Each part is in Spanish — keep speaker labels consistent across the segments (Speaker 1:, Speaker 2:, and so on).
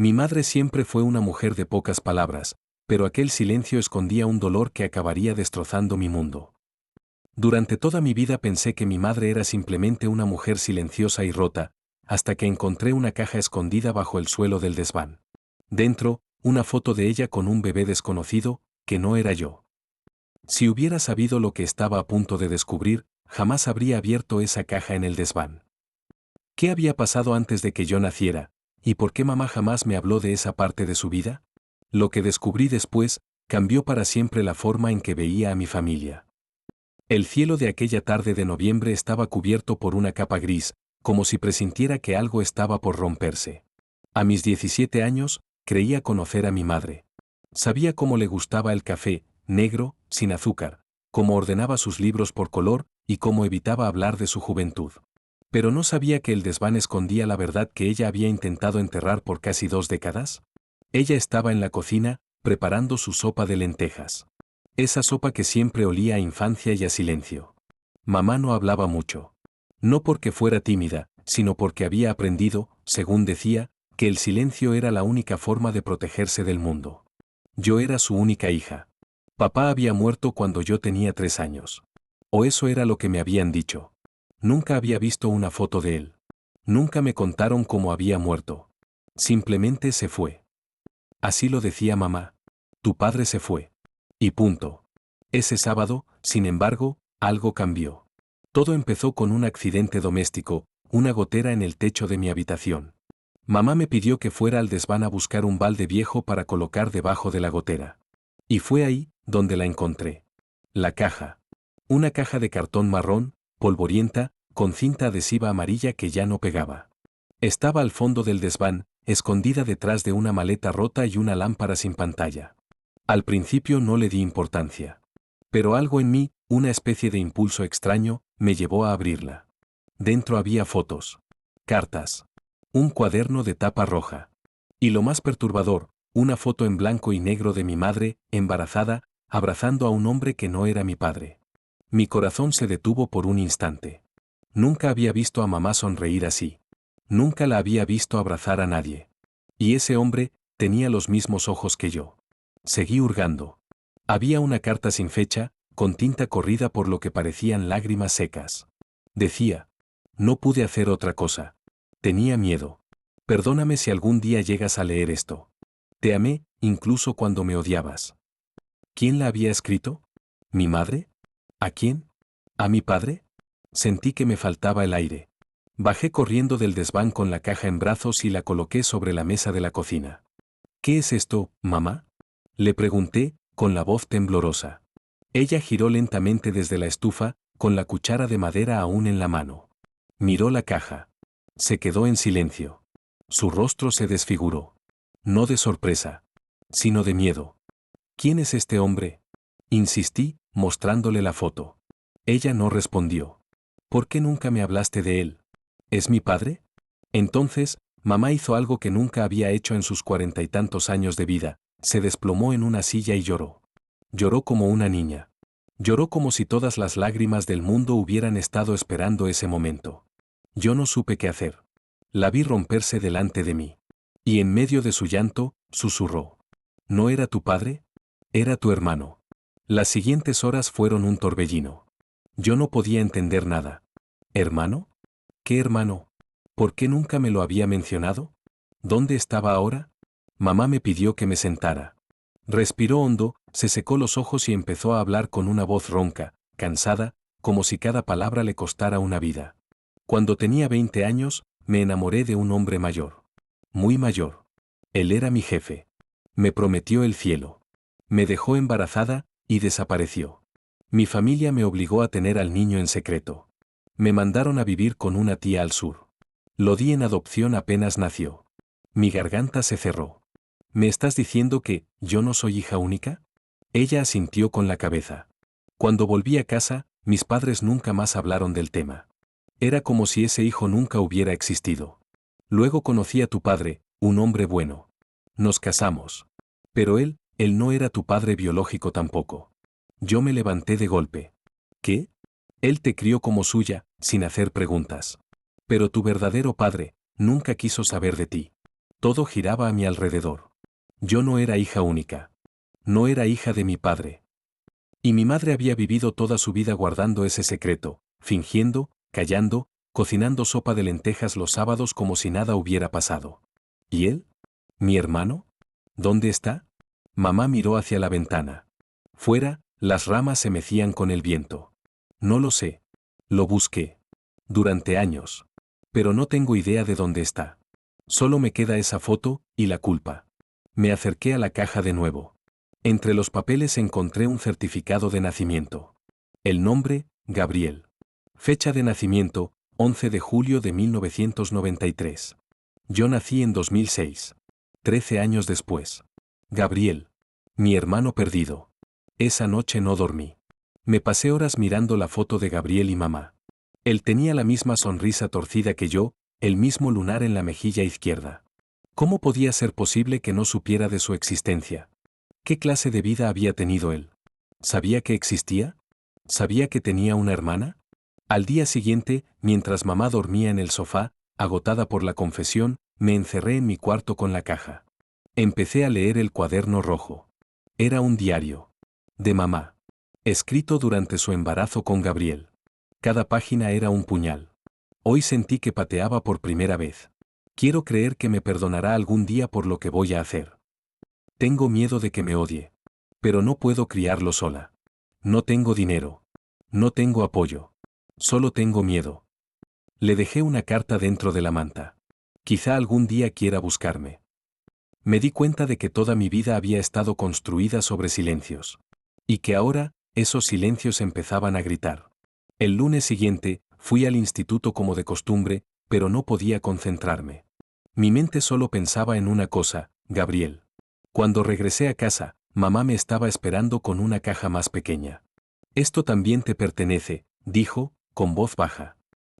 Speaker 1: Mi madre siempre fue una mujer de pocas palabras, pero aquel silencio escondía un dolor que acabaría destrozando mi mundo. Durante toda mi vida pensé que mi madre era simplemente una mujer silenciosa y rota, hasta que encontré una caja escondida bajo el suelo del desván. Dentro, una foto de ella con un bebé desconocido, que no era yo. Si hubiera sabido lo que estaba a punto de descubrir, jamás habría abierto esa caja en el desván. ¿Qué había pasado antes de que yo naciera, y por qué mamá jamás me habló de esa parte de su vida? Lo que descubrí después cambió para siempre la forma en que veía a mi familia. El cielo de aquella tarde de noviembre estaba cubierto por una capa gris, como si presintiera que algo estaba por romperse. A mis 17 años, creía conocer a mi madre. Sabía cómo le gustaba el café, negro, sin azúcar, cómo ordenaba sus libros por color y cómo evitaba hablar de su juventud. Pero no sabía que el desván escondía la verdad que ella había intentado enterrar por casi 2 décadas. Ella estaba en la cocina, preparando su sopa de lentejas. Esa sopa que siempre olía a infancia y a silencio. Mamá no hablaba mucho. No porque fuera tímida, sino porque había aprendido, según decía, que el silencio era la única forma de protegerse del mundo. Yo era su única hija. Papá había muerto cuando yo tenía 3 años. O eso era lo que me habían dicho. Nunca había visto una foto de él. Nunca me contaron cómo había muerto. Simplemente se fue. Así lo decía mamá. Tu padre se fue. Y punto. Ese sábado, sin embargo, algo cambió. Todo empezó con un accidente doméstico, una gotera en el techo de mi habitación. Mamá me pidió que fuera al desván a buscar un balde viejo para colocar debajo de la gotera. Y fue ahí donde la encontré. La caja. Una caja de cartón marrón, polvorienta, con cinta adhesiva amarilla que ya no pegaba. Estaba al fondo del desván, escondida detrás de una maleta rota y una lámpara sin pantalla. Al principio no le di importancia. Pero algo en mí, una especie de impulso extraño, me llevó a abrirla. Dentro había fotos, cartas, un cuaderno de tapa roja. Y lo más perturbador, una foto en blanco y negro de mi madre, embarazada, abrazando a un hombre que no era mi padre. Mi corazón se detuvo por un instante. Nunca había visto a mamá sonreír así. Nunca la había visto abrazar a nadie. Y ese hombre tenía los mismos ojos que yo. Seguí hurgando. Había una carta sin fecha, con tinta corrida por lo que parecían lágrimas secas. Decía: no pude hacer otra cosa. Tenía miedo. Perdóname si algún día llegas a leer esto. Te amé, incluso cuando me odiabas. ¿Quién la había escrito? ¿Mi madre? ¿A quién? ¿A mi padre? Sentí que me faltaba el aire. Bajé corriendo del desván con la caja en brazos y la coloqué sobre la mesa de la cocina. ¿Qué es esto, mamá? Le pregunté, con la voz temblorosa. Ella giró lentamente desde la estufa, con la cuchara de madera aún en la mano. Miró la caja. Se quedó en silencio. Su rostro se desfiguró. No de sorpresa, sino de miedo. ¿Quién es este hombre? Insistí, mostrándole la foto. Ella no respondió. ¿Por qué nunca me hablaste de él? ¿Es mi padre? Entonces, mamá hizo algo que nunca había hecho en sus 40 y tantos años de vida. Se desplomó en una silla y lloró. Lloró como una niña. Lloró como si todas las lágrimas del mundo hubieran estado esperando ese momento. Yo no supe qué hacer. La vi romperse delante de mí. Y en medio de su llanto, susurró. ¿No era tu padre? Era tu hermano. Las siguientes horas fueron un torbellino. Yo no podía entender nada. ¿Hermano? ¿Qué hermano? ¿Por qué nunca me lo había mencionado? ¿Dónde estaba ahora? Mamá me pidió que me sentara. Respiró hondo, se secó los ojos y empezó a hablar con una voz ronca, cansada, como si cada palabra le costara una vida. Cuando tenía 20 años, me enamoré de un hombre mayor. Muy mayor. Él era mi jefe. Me prometió el cielo. Me dejó embarazada y desapareció. Mi familia me obligó a tener al niño en secreto. Me mandaron a vivir con una tía al sur. Lo di en adopción apenas nació. Mi garganta se cerró. ¿Me estás diciendo que yo no soy hija única? Ella asintió con la cabeza. Cuando volví a casa, mis padres nunca más hablaron del tema. Era como si ese hijo nunca hubiera existido. Luego conocí a tu padre, un hombre bueno. Nos casamos. Pero él no era tu padre biológico tampoco. Yo me levanté de golpe. ¿Qué? Él te crió como suya, sin hacer preguntas. Pero tu verdadero padre nunca quiso saber de ti. Todo giraba a mi alrededor. Yo no era hija única. No era hija de mi padre. Y mi madre había vivido toda su vida guardando ese secreto, fingiendo, callando, cocinando sopa de lentejas los sábados como si nada hubiera pasado. ¿Y él? ¿Mi hermano? ¿Dónde está? Mamá miró hacia la ventana. Fuera, las ramas se mecían con el viento. No lo sé. Lo busqué. Durante años. Pero no tengo idea de dónde está. Solo me queda esa foto, y la culpa. Me acerqué a la caja de nuevo. Entre los papeles encontré un certificado de nacimiento. El nombre, Gabriel. Fecha de nacimiento, 11 de julio de 1993. Yo nací en 2006. 13 años después. Gabriel. Mi hermano perdido. Esa noche no dormí. Me pasé horas mirando la foto de Gabriel y mamá. Él tenía la misma sonrisa torcida que yo, el mismo lunar en la mejilla izquierda. ¿Cómo podía ser posible que no supiera de su existencia? ¿Qué clase de vida había tenido él? ¿Sabía que existía? ¿Sabía que tenía una hermana? Al día siguiente, mientras mamá dormía en el sofá, agotada por la confesión, me encerré en mi cuarto con la caja. Empecé a leer el cuaderno rojo. Era un diario. De mamá. Escrito durante su embarazo con Gabriel. Cada página era un puñal. Hoy sentí que pateaba por primera vez. Quiero creer que me perdonará algún día por lo que voy a hacer. Tengo miedo de que me odie. Pero no puedo criarlo sola. No tengo dinero. No tengo apoyo. Solo tengo miedo. Le dejé una carta dentro de la manta. Quizá algún día quiera buscarme. Me di cuenta de que toda mi vida había estado construida sobre silencios. Y que ahora, esos silencios empezaban a gritar. El lunes siguiente, fui al instituto como de costumbre, pero no podía concentrarme. Mi mente solo pensaba en una cosa, Gabriel. Cuando regresé a casa, mamá me estaba esperando con una caja más pequeña. Esto también te pertenece, dijo, con voz baja.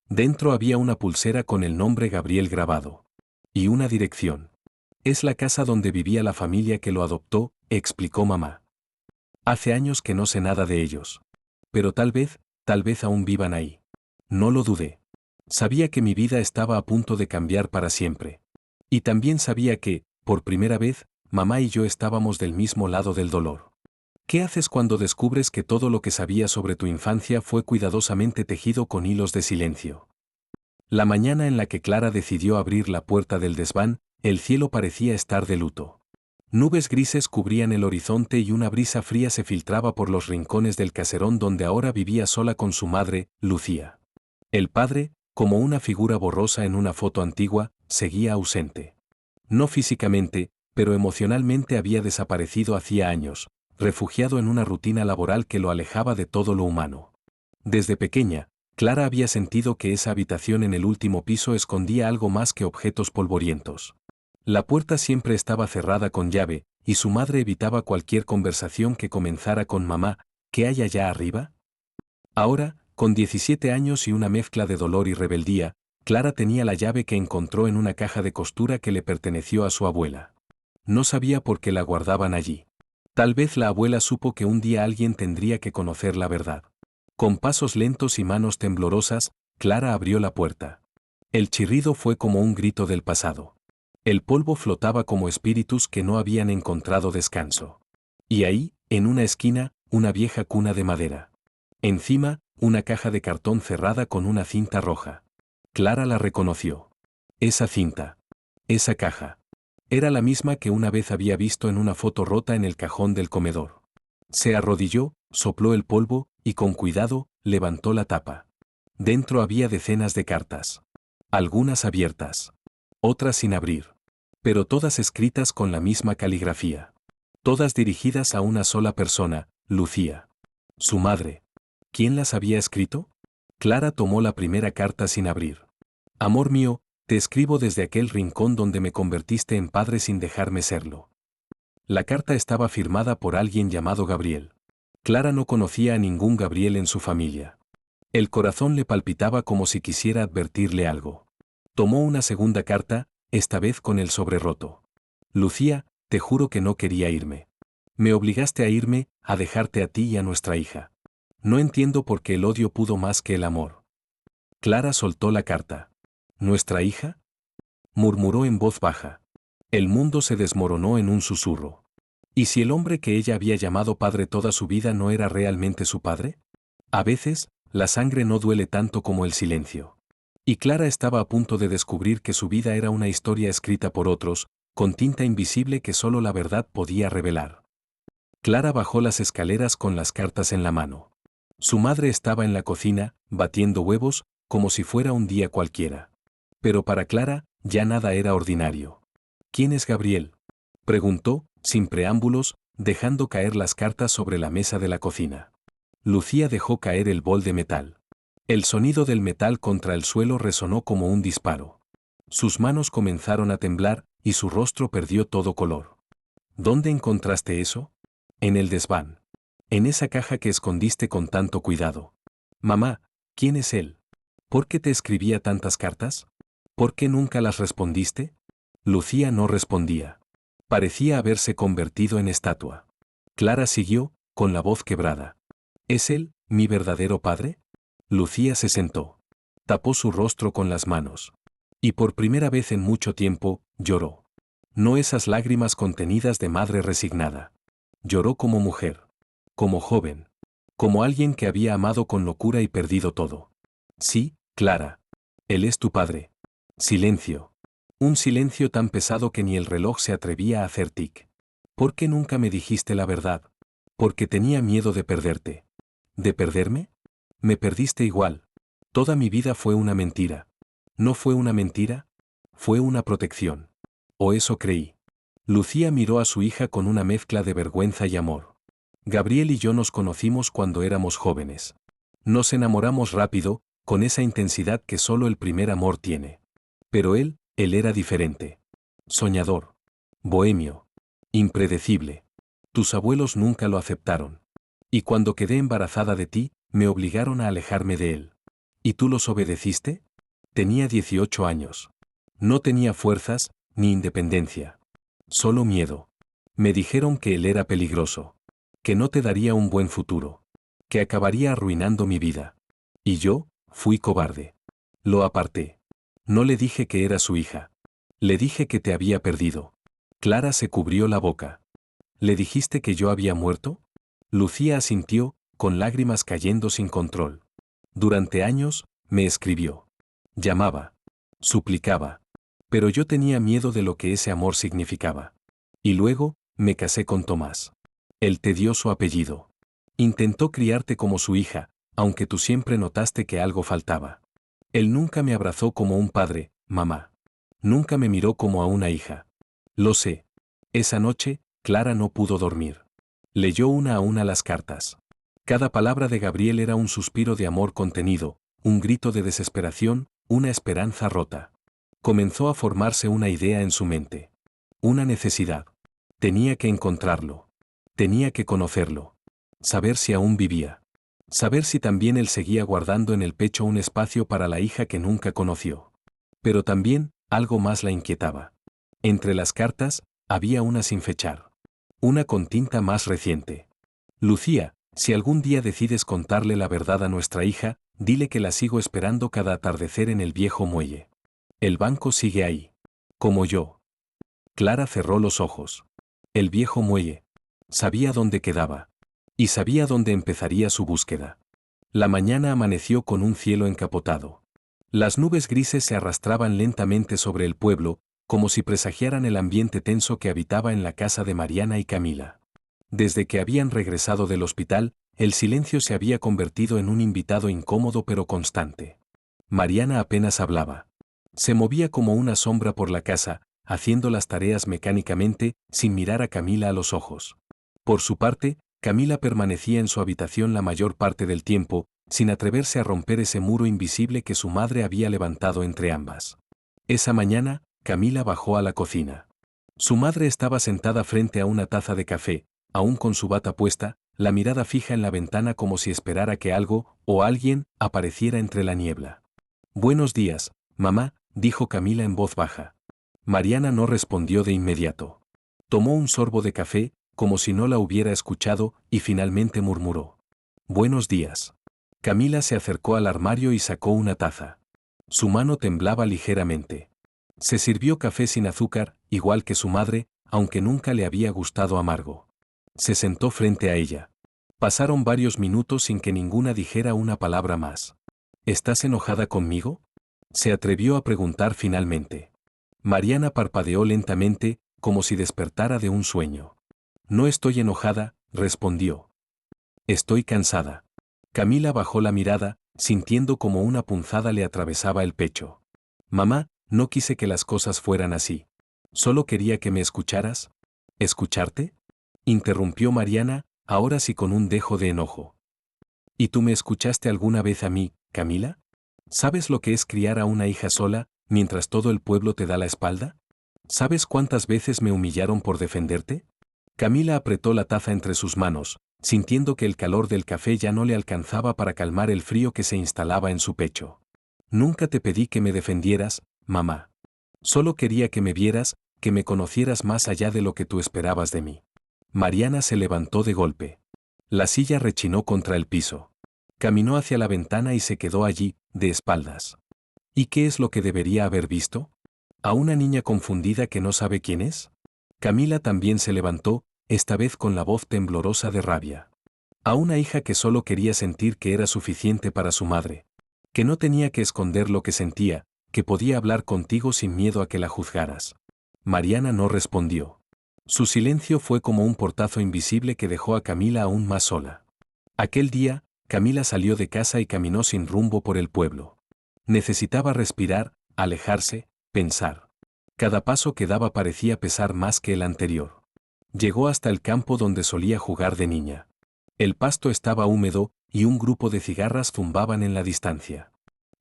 Speaker 1: Dentro había una pulsera con el nombre Gabriel grabado. Y una dirección. Es la casa donde vivía la familia que lo adoptó, explicó mamá. Hace años que no sé nada de ellos. Pero tal vez aún vivan ahí. No lo dudé. Sabía que mi vida estaba a punto de cambiar para siempre. Y también sabía que, por primera vez, mamá y yo estábamos del mismo lado del dolor. ¿Qué haces cuando descubres que todo lo que sabías sobre tu infancia fue cuidadosamente tejido con hilos de silencio? La mañana en la que Clara decidió abrir la puerta del desván, el cielo parecía estar de luto. Nubes grises cubrían el horizonte y una brisa fría se filtraba por los rincones del caserón donde ahora vivía sola con su madre, Lucía. El padre, como una figura borrosa en una foto antigua, seguía ausente. No físicamente, pero emocionalmente había desaparecido hacía años, refugiado en una rutina laboral que lo alejaba de todo lo humano. Desde pequeña, Clara había sentido que esa habitación en el último piso escondía algo más que objetos polvorientos. La puerta siempre estaba cerrada con llave, y su madre evitaba cualquier conversación que comenzara con mamá, ¿qué hay allá arriba? Ahora, con 17 años y una mezcla de dolor y rebeldía, Clara tenía la llave que encontró en una caja de costura que le perteneció a su abuela. No sabía por qué la guardaban allí. Tal vez la abuela supo que un día alguien tendría que conocer la verdad. Con pasos lentos y manos temblorosas, Clara abrió la puerta. El chirrido fue como un grito del pasado. El polvo flotaba como espíritus que no habían encontrado descanso. Y ahí, en una esquina, una vieja cuna de madera. Encima, una caja de cartón cerrada con una cinta roja. Clara la reconoció. Esa cinta. Esa caja. Era la misma que una vez había visto en una foto rota en el cajón del comedor. Se arrodilló, sopló el polvo, y con cuidado, levantó la tapa. Dentro había decenas de cartas. Algunas abiertas. Otras sin abrir. Pero todas escritas con la misma caligrafía. Todas dirigidas a una sola persona, Lucía. Su madre. ¿Quién las había escrito? Clara tomó la primera carta sin abrir. Amor mío, te escribo desde aquel rincón donde me convertiste en padre sin dejarme serlo. La carta estaba firmada por alguien llamado Gabriel. Clara no conocía a ningún Gabriel en su familia. El corazón le palpitaba como si quisiera advertirle algo. Tomó una segunda carta, esta vez con el sobre roto. Lucía, te juro que no quería irme. Me obligaste a irme, a dejarte a ti y a nuestra hija. No entiendo por qué el odio pudo más que el amor. Clara soltó la carta. ¿Nuestra hija? Murmuró en voz baja. El mundo se desmoronó en un susurro. ¿Y si el hombre que ella había llamado padre toda su vida no era realmente su padre? A veces, la sangre no duele tanto como el silencio. Y Clara estaba a punto de descubrir que su vida era una historia escrita por otros, con tinta invisible que solo la verdad podía revelar. Clara bajó las escaleras con las cartas en la mano. Su madre estaba en la cocina, batiendo huevos, como si fuera un día cualquiera. Pero para Clara, ya nada era ordinario. ¿Quién es Gabriel?, preguntó, sin preámbulos, dejando caer las cartas sobre la mesa de la cocina. Lucía dejó caer el bol de metal. El sonido del metal contra el suelo resonó como un disparo. Sus manos comenzaron a temblar y su rostro perdió todo color. ¿Dónde encontraste eso? En el desván. En esa caja que escondiste con tanto cuidado. Mamá, ¿quién es él? ¿Por qué te escribía tantas cartas? ¿Por qué nunca las respondiste? Lucía no respondía. Parecía haberse convertido en estatua. Clara siguió, con la voz quebrada. ¿Es él, mi verdadero padre? Lucía se sentó. Tapó su rostro con las manos. Y por primera vez en mucho tiempo, lloró. No esas lágrimas contenidas de madre resignada. Lloró como mujer. Como joven. Como alguien que había amado con locura y perdido todo. Sí, Clara. Él es tu padre. Silencio. Un silencio tan pesado que ni el reloj se atrevía a hacer tic. ¿Por qué nunca me dijiste la verdad? Porque tenía miedo de perderte. ¿De perderme? Me perdiste igual. Toda mi vida fue una mentira. ¿No fue una mentira? Fue una protección. O eso creí. Lucía miró a su hija con una mezcla de vergüenza y amor. Gabriel y yo nos conocimos cuando éramos jóvenes. Nos enamoramos rápido, con esa intensidad que solo el primer amor tiene. Pero él era diferente. Soñador. Bohemio. Impredecible. Tus abuelos nunca lo aceptaron. Y cuando quedé embarazada de ti, me obligaron a alejarme de él. ¿Y tú los obedeciste? Tenía 18 años. No tenía fuerzas, ni independencia. Solo miedo. Me dijeron que él era peligroso. Que no te daría un buen futuro. Que acabaría arruinando mi vida. Y yo, fui cobarde. Lo aparté. No le dije que era su hija. Le dije que te había perdido. Clara se cubrió la boca. ¿Le dijiste que yo había muerto? Lucía asintió, con lágrimas cayendo sin control. Durante años, me escribió. Llamaba. Suplicaba. Pero yo tenía miedo de lo que ese amor significaba. Y luego, me casé con Tomás. Él te dio su apellido. Intentó criarte como su hija, aunque tú siempre notaste que algo faltaba. Él nunca me abrazó como un padre, mamá. Nunca me miró como a una hija. Lo sé. Esa noche, Clara no pudo dormir. Leyó una a una las cartas. Cada palabra de Gabriel era un suspiro de amor contenido, un grito de desesperación, una esperanza rota. Comenzó a formarse una idea en su mente. Una necesidad. Tenía que encontrarlo. Tenía que conocerlo. Saber si aún vivía. Saber si también él seguía guardando en el pecho un espacio para la hija que nunca conoció. Pero también, algo más la inquietaba. Entre las cartas, había una sin fechar. Una con tinta más reciente. Lucía, si algún día decides contarle la verdad a nuestra hija, dile que la sigo esperando cada atardecer en el viejo muelle. El banco sigue ahí. Como yo. Clara cerró los ojos. El viejo muelle. Sabía dónde quedaba. Y sabía dónde empezaría su búsqueda. La mañana amaneció con un cielo encapotado. Las nubes grises se arrastraban lentamente sobre el pueblo, como si presagiaran el ambiente tenso que habitaba en la casa de Mariana y Camila. Desde que habían regresado del hospital, el silencio se había convertido en un invitado incómodo pero constante. Mariana apenas hablaba. Se movía como una sombra por la casa, haciendo las tareas mecánicamente, sin mirar a Camila a los ojos. Por su parte, Camila permanecía en su habitación la mayor parte del tiempo, sin atreverse a romper ese muro invisible que su madre había levantado entre ambas. Esa mañana, Camila bajó a la cocina. Su madre estaba sentada frente a una taza de café, aún con su bata puesta, la mirada fija en la ventana como si esperara que algo, o alguien, apareciera entre la niebla. «Buenos días, mamá», dijo Camila en voz baja. Mariana no respondió de inmediato. Tomó un sorbo de café, como si no la hubiera escuchado, y finalmente murmuró. «Buenos días». Camila se acercó al armario y sacó una taza. Su mano temblaba ligeramente. Se sirvió café sin azúcar, igual que su madre, aunque nunca le había gustado amargo. Se sentó frente a ella. Pasaron varios minutos sin que ninguna dijera una palabra más. ¿Estás enojada conmigo? Se atrevió a preguntar finalmente. Mariana parpadeó lentamente, como si despertara de un sueño. No estoy enojada, respondió. Estoy cansada. Camila bajó la mirada, sintiendo como una punzada le atravesaba el pecho. Mamá, no quise que las cosas fueran así. Solo quería que me escucharas. ¿Escucharte? Interrumpió Mariana, ahora sí con un dejo de enojo. ¿Y tú me escuchaste alguna vez a mí, Camila? ¿Sabes lo que es criar a una hija sola, mientras todo el pueblo te da la espalda? ¿Sabes cuántas veces me humillaron por defenderte? Camila apretó la taza entre sus manos, sintiendo que el calor del café ya no le alcanzaba para calmar el frío que se instalaba en su pecho. Nunca te pedí que me defendieras, mamá. Solo quería que me vieras, que me conocieras más allá de lo que tú esperabas de mí. Mariana se levantó de golpe. La silla rechinó contra el piso. Caminó hacia la ventana y se quedó allí, de espaldas. ¿Y qué es lo que debería haber visto? ¿A una niña confundida que no sabe quién es? Camila también se levantó, esta vez con la voz temblorosa de rabia. A una hija que solo quería sentir que era suficiente para su madre. Que no tenía que esconder lo que sentía, que podía hablar contigo sin miedo a que la juzgaras. Mariana no respondió. Su silencio fue como un portazo invisible que dejó a Camila aún más sola. Aquel día, Camila salió de casa y caminó sin rumbo por el pueblo. Necesitaba respirar, alejarse, pensar. Cada paso que daba parecía pesar más que el anterior. Llegó hasta el campo donde solía jugar de niña. El pasto estaba húmedo y un grupo de cigarras zumbaban en la distancia.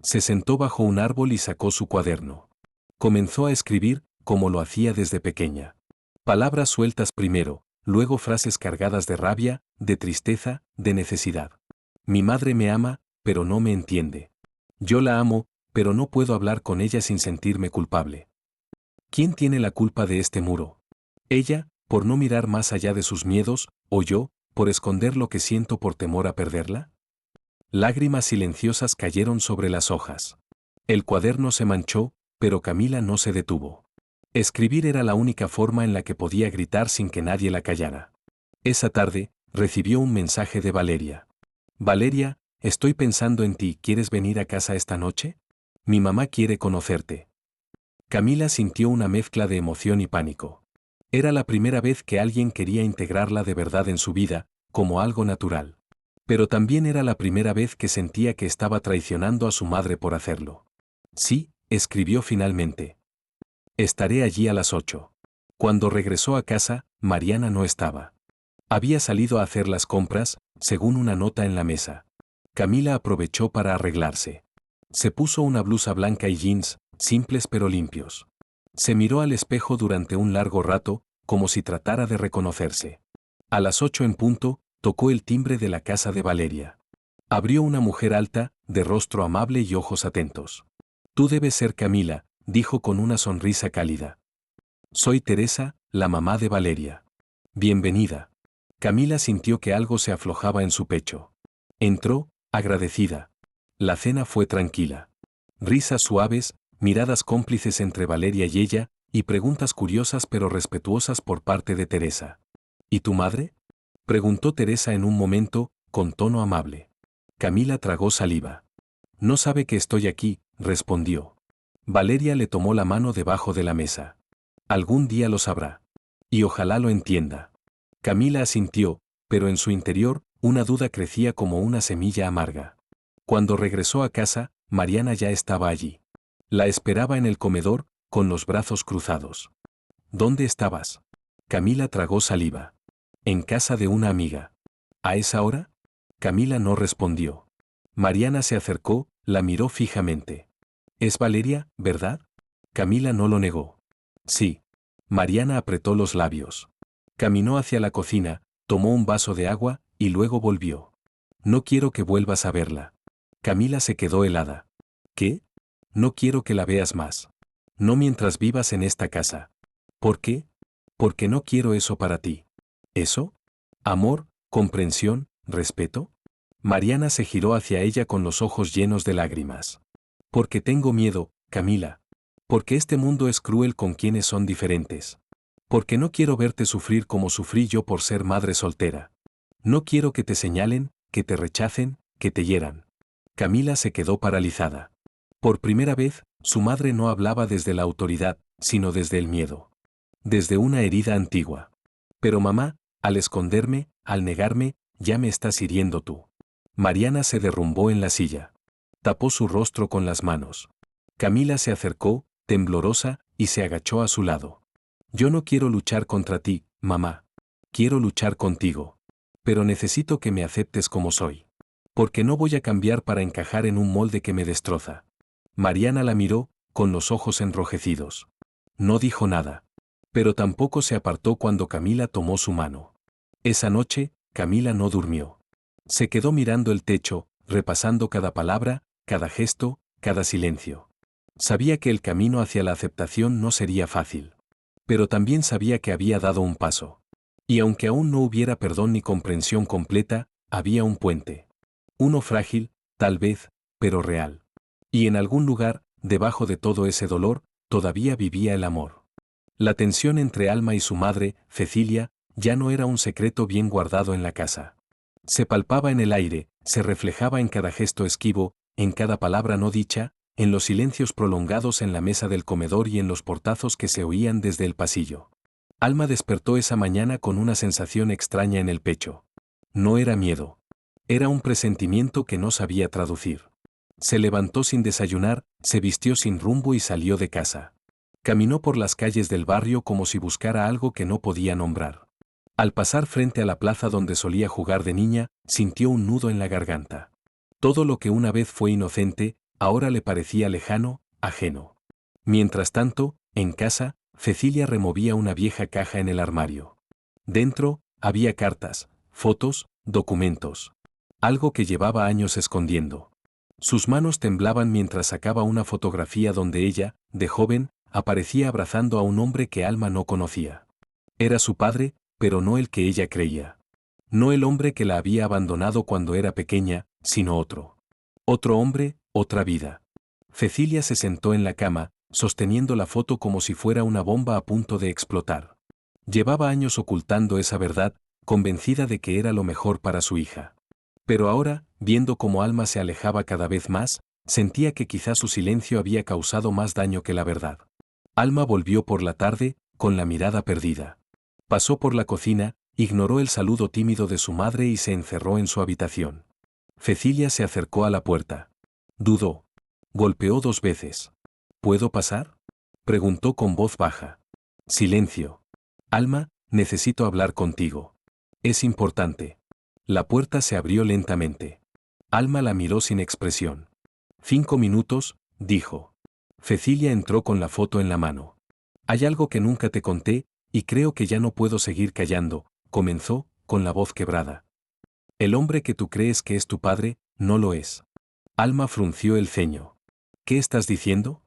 Speaker 1: Se sentó bajo un árbol y sacó su cuaderno. Comenzó a escribir, como lo hacía desde pequeña. Palabras sueltas primero, luego frases cargadas de rabia, de tristeza, de necesidad. Mi madre me ama, pero no me entiende. Yo la amo, pero no puedo hablar con ella sin sentirme culpable. ¿Quién tiene la culpa de este muro? Ella, por no mirar más allá de sus miedos, o yo, por esconder lo que siento por temor a perderla? Lágrimas silenciosas cayeron sobre las hojas. El cuaderno se manchó, pero Camila no se detuvo. Escribir era la única forma en la que podía gritar sin que nadie la callara. Esa tarde, recibió un mensaje de Valeria. Valeria, estoy pensando en ti, ¿quieres venir a casa esta noche? Mi mamá quiere conocerte. Camila sintió una mezcla de emoción y pánico. Era la primera vez que alguien quería integrarla de verdad en su vida, como algo natural. Pero también era la primera vez que sentía que estaba traicionando a su madre por hacerlo. Sí, escribió finalmente. Estaré allí a las 8. Cuando regresó a casa, Mariana no estaba. Había salido a hacer las compras, según una nota en la mesa. Camila aprovechó para arreglarse. Se puso una blusa blanca y jeans, simples pero limpios. Se miró al espejo durante un largo rato, como si tratara de reconocerse. A las 8 en punto, tocó el timbre de la casa de Valeria. Abrió una mujer alta, de rostro amable y ojos atentos. Tú debes ser Camila, dijo con una sonrisa cálida. Soy Teresa, la mamá de Valeria. Bienvenida. Camila sintió que algo se aflojaba en su pecho. Entró, agradecida. La cena fue tranquila. Risas suaves, miradas cómplices entre Valeria y ella, y preguntas curiosas pero respetuosas por parte de Teresa. ¿Y tu madre? Preguntó Teresa en un momento, con tono amable. Camila tragó saliva. No sabe que estoy aquí, respondió. Valeria le tomó la mano debajo de la mesa. Algún día lo sabrá. Y ojalá lo entienda. Camila asintió, pero en su interior, una duda crecía como una semilla amarga. Cuando regresó a casa, Mariana ya estaba allí. La esperaba en el comedor, con los brazos cruzados. ¿Dónde estabas? Camila tragó saliva. En casa de una amiga. ¿A esa hora? Camila no respondió. Mariana se acercó, la miró fijamente. ¿Es Valeria, verdad? Camila no lo negó. Sí. Mariana apretó los labios. Caminó hacia la cocina, tomó un vaso de agua, y luego volvió. No quiero que vuelvas a verla. Camila se quedó helada. ¿Qué? No quiero que la veas más. No mientras vivas en esta casa. ¿Por qué? Porque no quiero eso para ti. ¿Eso? ¿Amor, comprensión, respeto? Mariana se giró hacia ella con los ojos llenos de lágrimas. Porque tengo miedo, Camila. Porque este mundo es cruel con quienes son diferentes. Porque no quiero verte sufrir como sufrí yo por ser madre soltera. No quiero que te señalen, que te rechacen, que te hieran. Camila se quedó paralizada. Por primera vez, su madre no hablaba desde la autoridad, sino desde el miedo. Desde una herida antigua. Pero mamá, al esconderme, al negarme, ya me estás hiriendo tú. Mariana se derrumbó en la silla. Tapó su rostro con las manos. Camila se acercó, temblorosa, y se agachó a su lado. Yo no quiero luchar contra ti, mamá. Quiero luchar contigo. Pero necesito que me aceptes como soy. Porque no voy a cambiar para encajar en un molde que me destroza. Mariana la miró, con los ojos enrojecidos. No dijo nada. Pero tampoco se apartó cuando Camila tomó su mano. Esa noche, Camila no durmió. Se quedó mirando el techo, repasando cada palabra, cada gesto, cada silencio. Sabía que el camino hacia la aceptación no sería fácil. Pero también sabía que había dado un paso. Y aunque aún no hubiera perdón ni comprensión completa, había un puente. Uno frágil, tal vez, pero real. Y en algún lugar, debajo de todo ese dolor, todavía vivía el amor. La tensión entre Alma y su madre, Cecilia, ya no era un secreto bien guardado en la casa. Se palpaba en el aire, se reflejaba en cada gesto esquivo, en cada palabra no dicha, en los silencios prolongados en la mesa del comedor y en los portazos que se oían desde el pasillo. Alma despertó esa mañana con una sensación extraña en el pecho. No era miedo. Era un presentimiento que no sabía traducir. Se levantó sin desayunar, se vistió sin rumbo y salió de casa. Caminó por las calles del barrio como si buscara algo que no podía nombrar. Al pasar frente a la plaza donde solía jugar de niña, sintió un nudo en la garganta. Todo lo que una vez fue inocente, ahora le parecía lejano, ajeno. Mientras tanto, en casa, Cecilia removía una vieja caja en el armario. Dentro, había cartas, fotos, documentos. Algo que llevaba años escondiendo. Sus manos temblaban mientras sacaba una fotografía donde ella, de joven, aparecía abrazando a un hombre que Alma no conocía. Era su padre, pero no el que ella creía. No el hombre que la había abandonado cuando era pequeña, sino otro. Otro hombre, otra vida. Cecilia se sentó en la cama, sosteniendo la foto como si fuera una bomba a punto de explotar. Llevaba años ocultando esa verdad, convencida de que era lo mejor para su hija. Pero ahora, viendo cómo Alma se alejaba cada vez más, sentía que quizá su silencio había causado más daño que la verdad. Alma volvió por la tarde, con la mirada perdida. Pasó por la cocina, ignoró el saludo tímido de su madre y se encerró en su habitación. Cecilia se acercó a la puerta. Dudó. Golpeó 2 veces. ¿Puedo pasar?, preguntó con voz baja. Silencio. Alma, necesito hablar contigo. Es importante. La puerta se abrió lentamente. Alma la miró sin expresión. 5 minutos, dijo. Cecilia entró con la foto en la mano. Hay algo que nunca te conté, y creo que ya no puedo seguir callando, comenzó, con la voz quebrada. El hombre que tú crees que es tu padre, no lo es. Alma frunció el ceño. ¿Qué estás diciendo?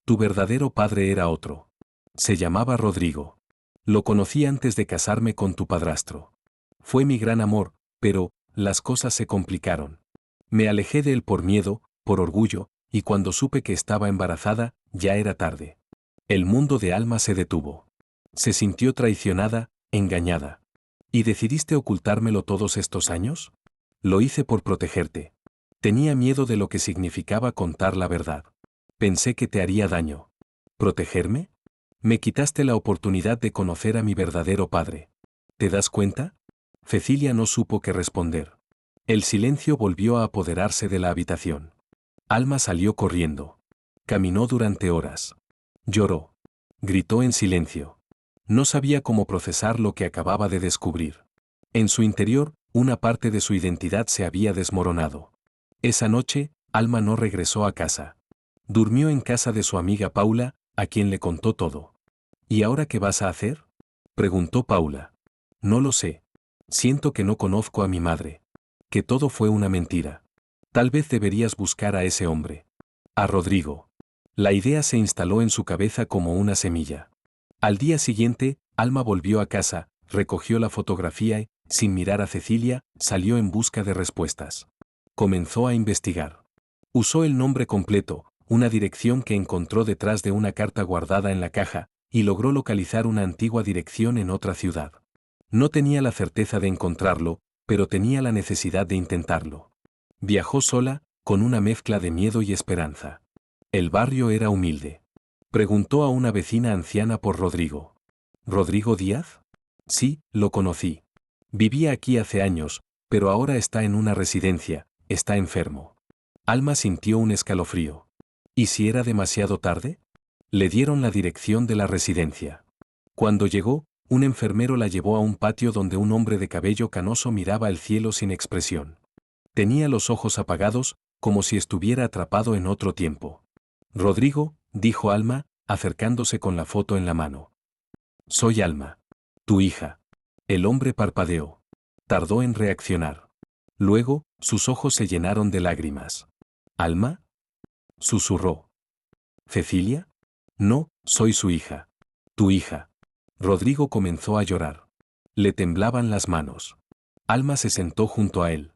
Speaker 1: Tu verdadero padre era otro. Se llamaba Rodrigo. Lo conocí antes de casarme con tu padrastro. Fue mi gran amor, pero las cosas se complicaron. Me alejé de él por miedo, por orgullo, y cuando supe que estaba embarazada, ya era tarde. El mundo de Alma se detuvo. Se sintió traicionada, engañada. ¿Y decidiste ocultármelo todos estos años? Lo hice por protegerte. Tenía miedo de lo que significaba contar la verdad. Pensé que te haría daño. ¿Protegerme? Me quitaste la oportunidad de conocer a mi verdadero padre. ¿Te das cuenta? Cecilia no supo qué responder. El silencio volvió a apoderarse de la habitación. Alma salió corriendo. Caminó durante horas. Lloró. Gritó en silencio. No sabía cómo procesar lo que acababa de descubrir. En su interior, una parte de su identidad se había desmoronado. Esa noche, Alma no regresó a casa. Durmió en casa de su amiga Paula, a quien le contó todo. ¿Y ahora qué vas a hacer?, preguntó Paula. No lo sé. Siento que no conozco a mi madre. Que todo fue una mentira. Tal vez deberías buscar a ese hombre. A Rodrigo. La idea se instaló en su cabeza como una semilla. Al día siguiente, Alma volvió a casa, recogió la fotografía y, sin mirar a Cecilia, salió en busca de respuestas. Comenzó a investigar. Usó el nombre completo, una dirección que encontró detrás de una carta guardada en la caja, y logró localizar una antigua dirección en otra ciudad. No tenía la certeza de encontrarlo, pero tenía la necesidad de intentarlo. Viajó sola, con una mezcla de miedo y esperanza. El barrio era humilde. Preguntó a una vecina anciana por Rodrigo. ¿Rodrigo Díaz? Sí, lo conocí. Vivía aquí hace años, pero ahora está en una residencia, está enfermo. Alma sintió un escalofrío. ¿Y si era demasiado tarde? Le dieron la dirección de la residencia. Cuando llegó, un enfermero la llevó a un patio donde un hombre de cabello canoso miraba el cielo sin expresión. Tenía los ojos apagados, como si estuviera atrapado en otro tiempo. Rodrigo, dijo Alma, acercándose con la foto en la mano. Soy Alma. Tu hija. El hombre parpadeó. Tardó en reaccionar. Luego, sus ojos se llenaron de lágrimas. ¿Alma? Susurró. ¿Cecilia? No, soy su hija. Tu hija. Rodrigo comenzó a llorar. Le temblaban las manos. Alma se sentó junto a él.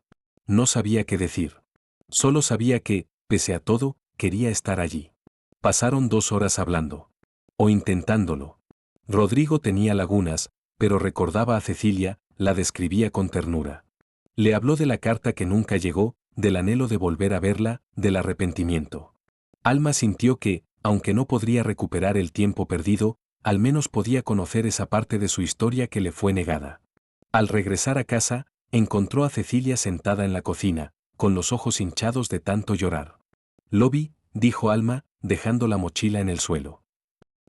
Speaker 1: No sabía qué decir. Solo sabía que, pese a todo, quería estar allí. Pasaron 2 horas hablando. O intentándolo. Rodrigo tenía lagunas, pero recordaba a Cecilia, la describía con ternura. Le habló de la carta que nunca llegó, del anhelo de volver a verla, del arrepentimiento. Alma sintió que, aunque no podría recuperar el tiempo perdido, al menos podía conocer esa parte de su historia que le fue negada. Al regresar a casa, encontró a Cecilia sentada en la cocina, con los ojos hinchados de tanto llorar. Lo vi, dijo Alma, dejando la mochila en el suelo.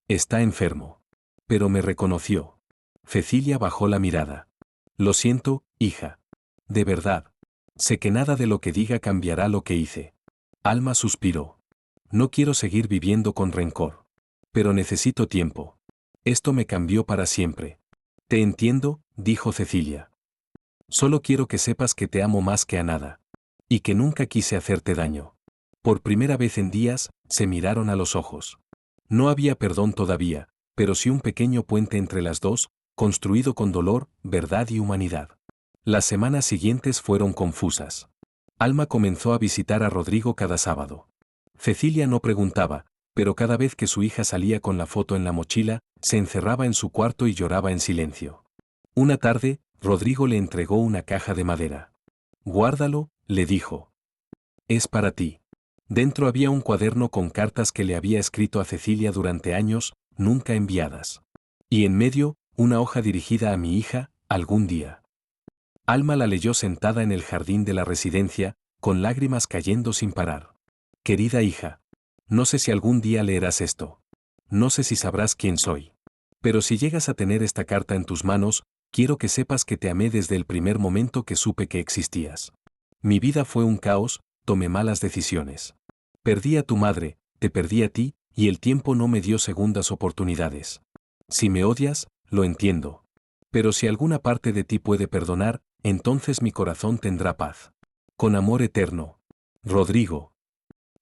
Speaker 1: Está enfermo. Pero me reconoció. Cecilia bajó la mirada. Lo siento, hija. De verdad. Sé que nada de lo que diga cambiará lo que hice. Alma suspiró. No quiero seguir viviendo con rencor. Pero necesito tiempo. Esto me cambió para siempre. Te entiendo, dijo Cecilia. Solo quiero que sepas que te amo más que a nada. Y que nunca quise hacerte daño. Por primera vez en días, se miraron a los ojos. No había perdón todavía, pero sí un pequeño puente entre las dos, construido con dolor, verdad y humanidad. Las semanas siguientes fueron confusas. Alma comenzó a visitar a Rodrigo cada sábado. Cecilia no preguntaba, pero cada vez que su hija salía con la foto en la mochila, se encerraba en su cuarto y lloraba en silencio. Una tarde, Rodrigo le entregó una caja de madera. Guárdalo, le dijo. Es para ti. Dentro había un cuaderno con cartas que le había escrito a Cecilia durante años, nunca enviadas. Y en medio, una hoja dirigida a mi hija, algún día. Alma la leyó sentada en el jardín de la residencia, con lágrimas cayendo sin parar. Querida hija, no sé si algún día leerás esto. No sé si sabrás quién soy. Pero si llegas a tener esta carta en tus manos, quiero que sepas que te amé desde el primer momento que supe que existías. Mi vida fue un caos, tomé malas decisiones. Perdí a tu madre, te perdí a ti, y el tiempo no me dio segundas oportunidades. Si me odias, lo entiendo. Pero si alguna parte de ti puede perdonar, entonces mi corazón tendrá paz. Con amor eterno. Rodrigo.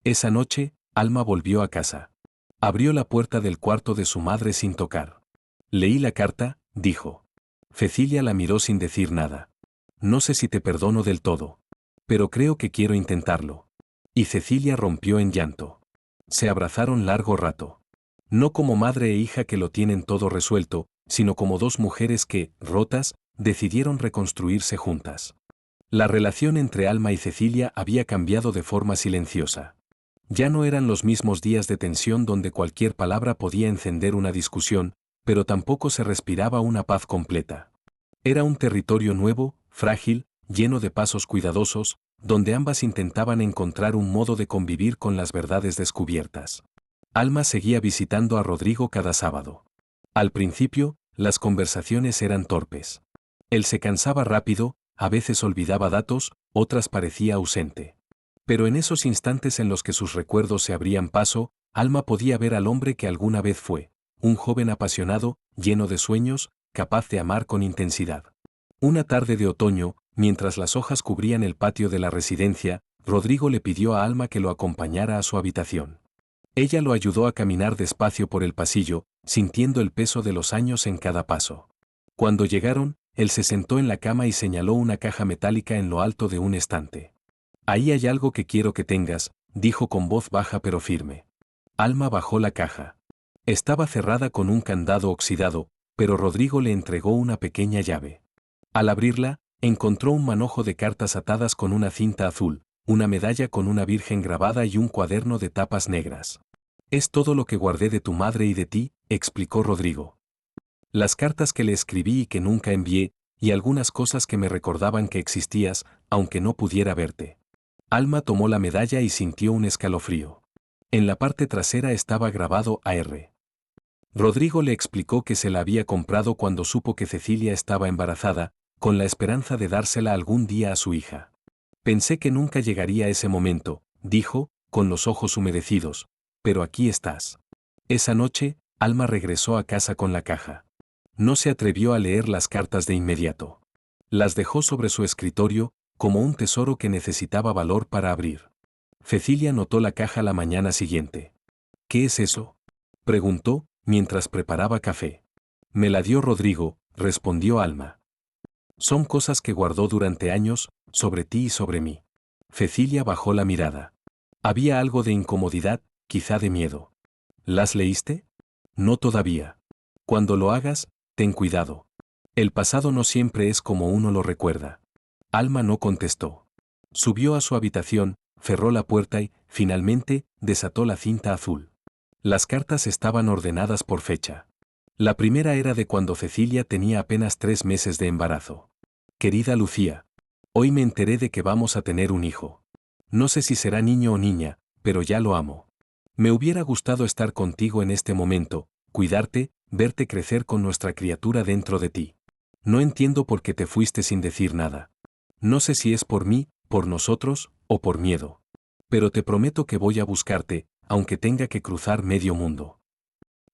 Speaker 1: Esa noche, Alma volvió a casa. Abrió la puerta del cuarto de su madre sin tocar. Leí la carta, dijo. Cecilia la miró sin decir nada. No sé si te perdono del todo. Pero creo que quiero intentarlo. Y Cecilia rompió en llanto. Se abrazaron largo rato. No como madre e hija que lo tienen todo resuelto, sino como dos mujeres que, rotas, decidieron reconstruirse juntas. La relación entre Alma y Cecilia había cambiado de forma silenciosa. Ya no eran los mismos días de tensión donde cualquier palabra podía encender una discusión, pero tampoco se respiraba una paz completa. Era un territorio nuevo, frágil, lleno de pasos cuidadosos, donde ambas intentaban encontrar un modo de convivir con las verdades descubiertas. Alma seguía visitando a Rodrigo cada sábado. Al principio, las conversaciones eran torpes. Él se cansaba rápido, a veces olvidaba datos, otras parecía ausente. Pero en esos instantes en los que sus recuerdos se abrían paso, Alma podía ver al hombre que alguna vez fue, un joven apasionado, lleno de sueños, capaz de amar con intensidad. Una tarde de otoño, mientras las hojas cubrían el patio de la residencia, Rodrigo le pidió a Alma que lo acompañara a su habitación. Ella lo ayudó a caminar despacio por el pasillo, sintiendo el peso de los años en cada paso. Cuando llegaron, él se sentó en la cama y señaló una caja metálica en lo alto de un estante. Ahí hay algo que quiero que tengas, dijo con voz baja pero firme. Alma bajó la caja. Estaba cerrada con un candado oxidado, pero Rodrigo le entregó una pequeña llave. Al abrirla, encontró un manojo de cartas atadas con una cinta azul, una medalla con una virgen grabada y un cuaderno de tapas negras. «Es todo lo que guardé de tu madre y de ti», explicó Rodrigo. «Las cartas que le escribí y que nunca envié, y algunas cosas que me recordaban que existías, aunque no pudiera verte». Alma tomó la medalla y sintió un escalofrío. En la parte trasera estaba grabado AR. Rodrigo le explicó que se la había comprado cuando supo que Cecilia estaba embarazada, con la esperanza de dársela algún día a su hija. «Pensé que nunca llegaría ese momento», dijo, con los ojos humedecidos, «pero aquí estás». Esa noche, Alma regresó a casa con la caja. No se atrevió a leer las cartas de inmediato. Las dejó sobre su escritorio, como un tesoro que necesitaba valor para abrir. Cecilia notó la caja la mañana siguiente. «¿Qué es eso?», preguntó, mientras preparaba café. «Me la dio Rodrigo», respondió Alma. «Son cosas que guardó durante años, sobre ti y sobre mí». Cecilia bajó la mirada. Había algo de incomodidad, quizá de miedo. «¿Las leíste?». «No todavía». «Cuando lo hagas, ten cuidado. El pasado no siempre es como uno lo recuerda». Alma no contestó. Subió a su habitación, cerró la puerta y, finalmente, desató la cinta azul. Las cartas estaban ordenadas por fecha. La primera era de cuando Cecilia tenía apenas 3 meses de embarazo. «Querida Lucía, hoy me enteré de que vamos a tener un hijo. No sé si será niño o niña, pero ya lo amo. Me hubiera gustado estar contigo en este momento, cuidarte, verte crecer con nuestra criatura dentro de ti. No entiendo por qué te fuiste sin decir nada. No sé si es por mí, por nosotros, o por miedo. Pero te prometo que voy a buscarte, aunque tenga que cruzar medio mundo».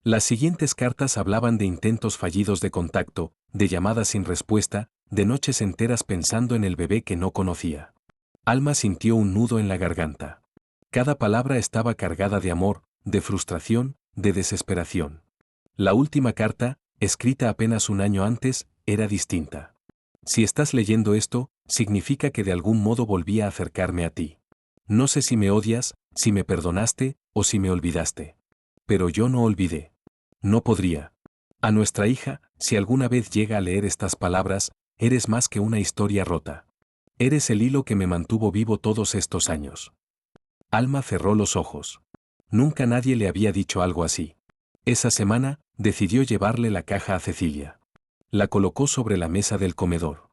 Speaker 1: Las siguientes cartas hablaban de intentos fallidos de contacto, de llamadas sin respuesta, de noches enteras pensando en el bebé que no conocía. Alma sintió un nudo en la garganta. Cada palabra estaba cargada de amor, de frustración, de desesperación. La última carta, escrita apenas un año antes, era distinta. «Si estás leyendo esto, significa que de algún modo volví a acercarme a ti. No sé si me odias, si me perdonaste, o si me olvidaste. Pero yo no olvidé. No podría. A nuestra hija, si alguna vez llega a leer estas palabras, eres más que una historia rota. Eres el hilo que me mantuvo vivo todos estos años». Alma cerró los ojos. Nunca nadie le había dicho algo así. Esa semana, decidió llevarle la caja a Cecilia. La colocó sobre la mesa del comedor.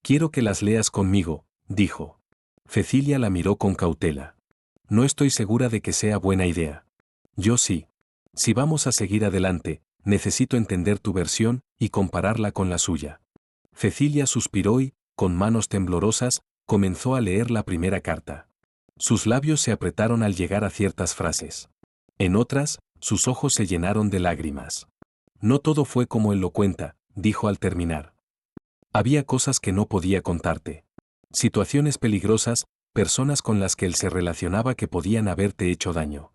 Speaker 1: «Quiero que las leas conmigo», dijo. Cecilia la miró con cautela. «No estoy segura de que sea buena idea». «Yo sí. Si vamos a seguir adelante, necesito entender tu versión y compararla con la suya». Cecilia suspiró y, con manos temblorosas, comenzó a leer la primera carta. Sus labios se apretaron al llegar a ciertas frases. En otras, sus ojos se llenaron de lágrimas. «No todo fue como él lo cuenta», dijo al terminar. «Había cosas que no podía contarte. Situaciones peligrosas, personas con las que él se relacionaba que podían haberte hecho daño.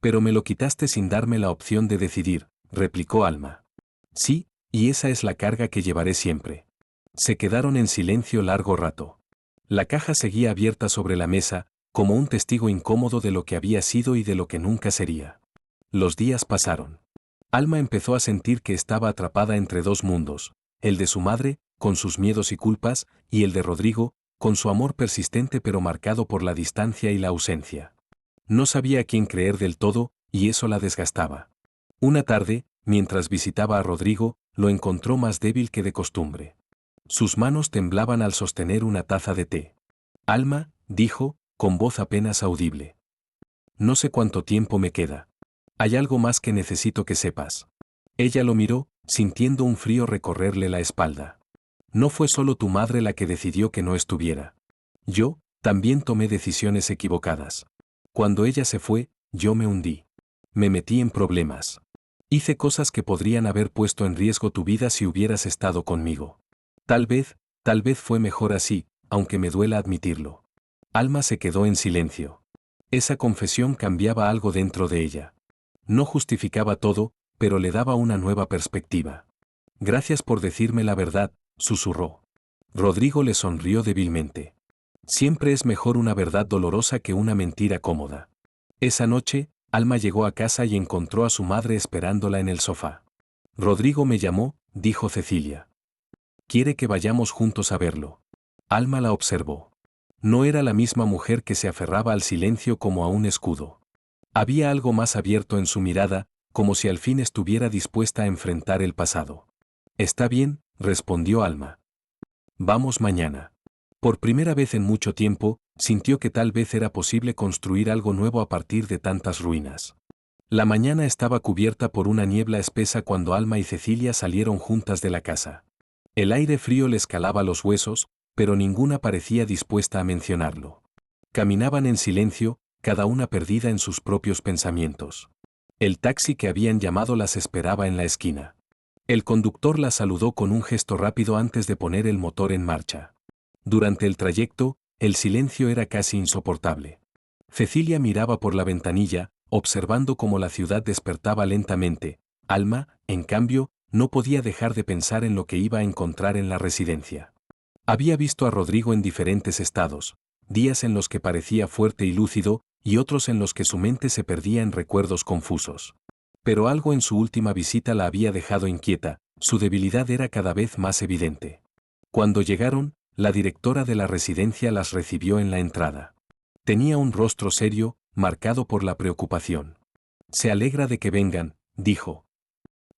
Speaker 1: Pero me lo quitaste sin darme la opción de decidir», replicó Alma. «Sí, y esa es la carga que llevaré siempre». Se quedaron en silencio largo rato. La caja seguía abierta sobre la mesa, como un testigo incómodo de lo que había sido y de lo que nunca sería. Los días pasaron. Alma empezó a sentir que estaba atrapada entre dos mundos, el de su madre, con sus miedos y culpas, y el de Rodrigo, con su amor persistente pero marcado por la distancia y la ausencia. No sabía a quién creer del todo, y eso la desgastaba. Una tarde, mientras visitaba a Rodrigo, lo encontró más débil que de costumbre. Sus manos temblaban al sostener una taza de té. «Alma», dijo, con voz apenas audible. «No sé cuánto tiempo me queda. Hay algo más que necesito que sepas». Ella lo miró, sintiendo un frío recorrerle la espalda. «No fue solo tu madre la que decidió que no estuviera. Yo, también tomé decisiones equivocadas. Cuando ella se fue, yo me hundí. Me metí en problemas. Hice cosas que podrían haber puesto en riesgo tu vida si hubieras estado conmigo. Tal vez fue mejor así, aunque me duela admitirlo». Alma se quedó en silencio. Esa confesión cambiaba algo dentro de ella. No justificaba todo, pero le daba una nueva perspectiva. «Gracias por decirme la verdad», susurró. Rodrigo le sonrió débilmente. «Siempre es mejor una verdad dolorosa que una mentira cómoda». Esa noche, Alma llegó a casa y encontró a su madre esperándola en el sofá. Rodrigo me llamó, dijo Cecilia. Quiere que vayamos juntos a verlo. Alma la observó. No era la misma mujer que se aferraba al silencio como a un escudo. Había algo más abierto en su mirada, como si al fin estuviera dispuesta a enfrentar el pasado. Está bien, respondió Alma. Vamos mañana. Por primera vez en mucho tiempo, sintió que tal vez era posible construir algo nuevo a partir de tantas ruinas. La mañana estaba cubierta por una niebla espesa cuando Alma y Cecilia salieron juntas de la casa. El aire frío les calaba los huesos, pero ninguna parecía dispuesta a mencionarlo. Caminaban en silencio, cada una perdida en sus propios pensamientos. El taxi que habían llamado las esperaba en la esquina. El conductor las saludó con un gesto rápido antes de poner el motor en marcha. Durante el trayecto, el silencio era casi insoportable. Cecilia miraba por la ventanilla, observando cómo la ciudad despertaba lentamente. Alma, en cambio, no podía dejar de pensar en lo que iba a encontrar en la residencia. Había visto a Rodrigo en diferentes estados, días en los que parecía fuerte y lúcido, y otros en los que su mente se perdía en recuerdos confusos. Pero algo en su última visita la había dejado inquieta, su debilidad era cada vez más evidente. Cuando llegaron, la directora de la residencia las recibió en la entrada. Tenía un rostro serio, marcado por la preocupación. Se alegra de que vengan, dijo.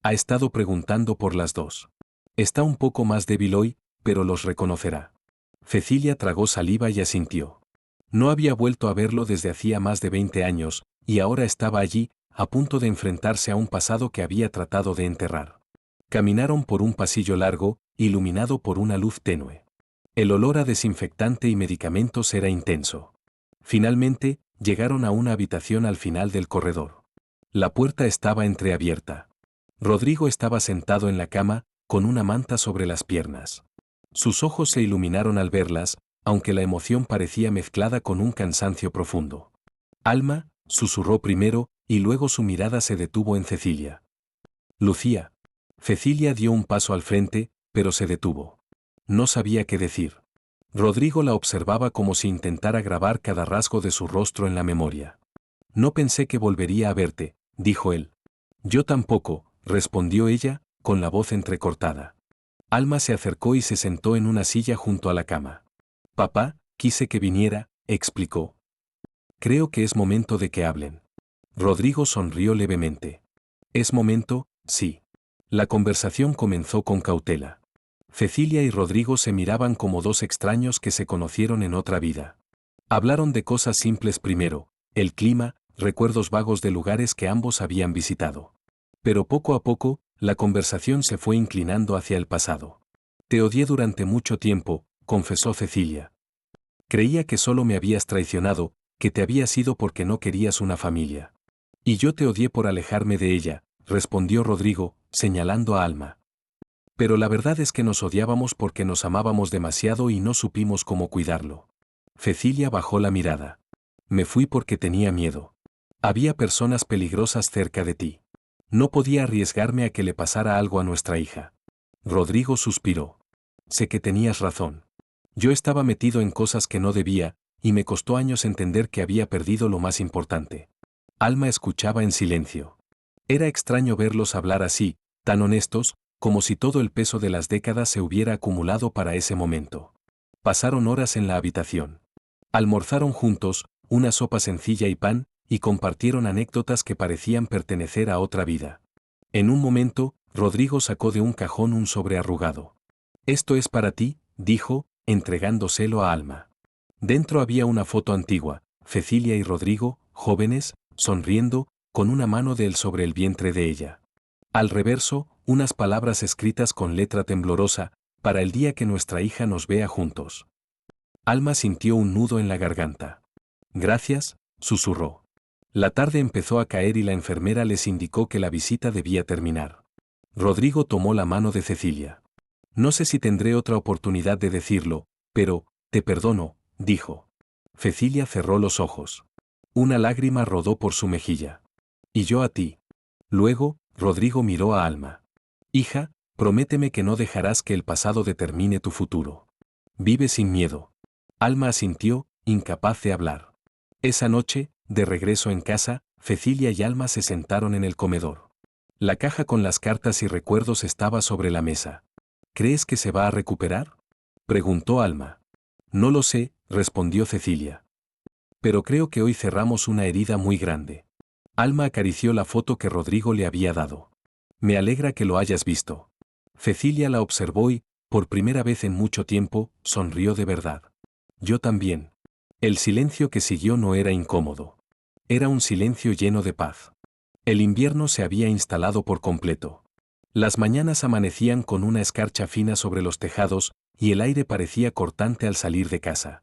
Speaker 1: Ha estado preguntando por las dos. Está un poco más débil hoy, pero los reconocerá. Cecilia tragó saliva y asintió. No había vuelto a verlo desde hacía más de 20 años, y ahora estaba allí, a punto de enfrentarse a un pasado que había tratado de enterrar. Caminaron por un pasillo largo, iluminado por una luz tenue. El olor a desinfectante y medicamentos era intenso. Finalmente, llegaron a una habitación al final del corredor. La puerta estaba entreabierta. Rodrigo estaba sentado en la cama, con una manta sobre las piernas. Sus ojos se iluminaron al verlas, aunque la emoción parecía mezclada con un cansancio profundo. Alma, susurró primero, y luego su mirada se detuvo en Cecilia. Lucía. Cecilia dio un paso al frente, pero se detuvo. No sabía qué decir. Rodrigo la observaba como si intentara grabar cada rasgo de su rostro en la memoria. No pensé que volvería a verte, dijo él. Yo tampoco, respondió ella, con la voz entrecortada. Alma se acercó y se sentó en una silla junto a la cama. Papá, quise que viniera, explicó. Creo que es momento de que hablen. Rodrigo sonrió levemente. Es momento, sí. La conversación comenzó con cautela. Cecilia y Rodrigo se miraban como dos extraños que se conocieron en otra vida. Hablaron de cosas simples primero, el clima, recuerdos vagos de lugares que ambos habían visitado. Pero poco a poco, la conversación se fue inclinando hacia el pasado. Te odié durante mucho tiempo, confesó Cecilia. Creía que solo me habías traicionado, que te habías ido porque no querías una familia. Y yo te odié por alejarme de ella, respondió Rodrigo, señalando a Alma. Pero la verdad es que nos odiábamos porque nos amábamos demasiado y no supimos cómo cuidarlo. Cecilia bajó la mirada. Me fui porque tenía miedo. Había personas peligrosas cerca de ti. No podía arriesgarme a que le pasara algo a nuestra hija. Rodrigo suspiró. Sé que tenías razón. Yo estaba metido en cosas que no debía, y me costó años entender que había perdido lo más importante. Alma escuchaba en silencio. Era extraño verlos hablar así, tan honestos, como si todo el peso de las décadas se hubiera acumulado para ese momento. Pasaron horas en la habitación. Almorzaron juntos, una sopa sencilla y pan, y compartieron anécdotas que parecían pertenecer a otra vida. En un momento, Rodrigo sacó de un cajón un sobre arrugado. Esto es para ti, dijo, entregándoselo a Alma. Dentro había una foto antigua, Cecilia y Rodrigo, jóvenes, sonriendo, con una mano de él sobre el vientre de ella. Al reverso, unas palabras escritas con letra temblorosa, para el día que nuestra hija nos vea juntos. Alma sintió un nudo en la garganta. Gracias, susurró. La tarde empezó a caer y la enfermera les indicó que la visita debía terminar. Rodrigo tomó la mano de Cecilia. No sé si tendré otra oportunidad de decirlo, pero, te perdono, dijo. Cecilia cerró los ojos. Una lágrima rodó por su mejilla. Y yo a ti. Luego, Rodrigo miró a Alma. Hija, prométeme que no dejarás que el pasado determine tu futuro. Vive sin miedo. Alma asintió, incapaz de hablar. Esa noche, de regreso en casa, Cecilia y Alma se sentaron en el comedor. La caja con las cartas y recuerdos estaba sobre la mesa. ¿Crees que se va a recuperar?, preguntó Alma. No lo sé, respondió Cecilia. Pero creo que hoy cerramos una herida muy grande. Alma acarició la foto que Rodrigo le había dado. Me alegra que lo hayas visto. Cecilia la observó y, por primera vez en mucho tiempo, sonrió de verdad. Yo también. El silencio que siguió no era incómodo. Era un silencio lleno de paz. El invierno se había instalado por completo. Las mañanas amanecían con una escarcha fina sobre los tejados y el aire parecía cortante al salir de casa.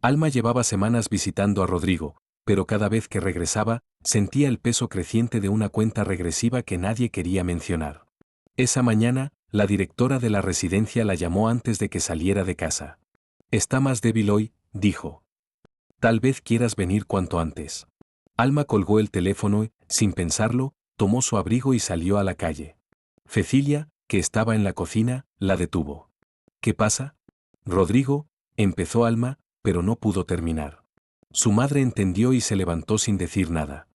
Speaker 1: Alma llevaba semanas visitando a Rodrigo, pero cada vez que regresaba, sentía el peso creciente de una cuenta regresiva que nadie quería mencionar. Esa mañana, la directora de la residencia la llamó antes de que saliera de casa. Está más débil hoy, dijo. Tal vez quieras venir cuanto antes. Alma colgó el teléfono y, sin pensarlo, tomó su abrigo y salió a la calle. Cecilia, que estaba en la cocina, la detuvo. ¿Qué pasa? Rodrigo, empezó Alma, pero no pudo terminar. Su madre entendió y se levantó sin decir nada.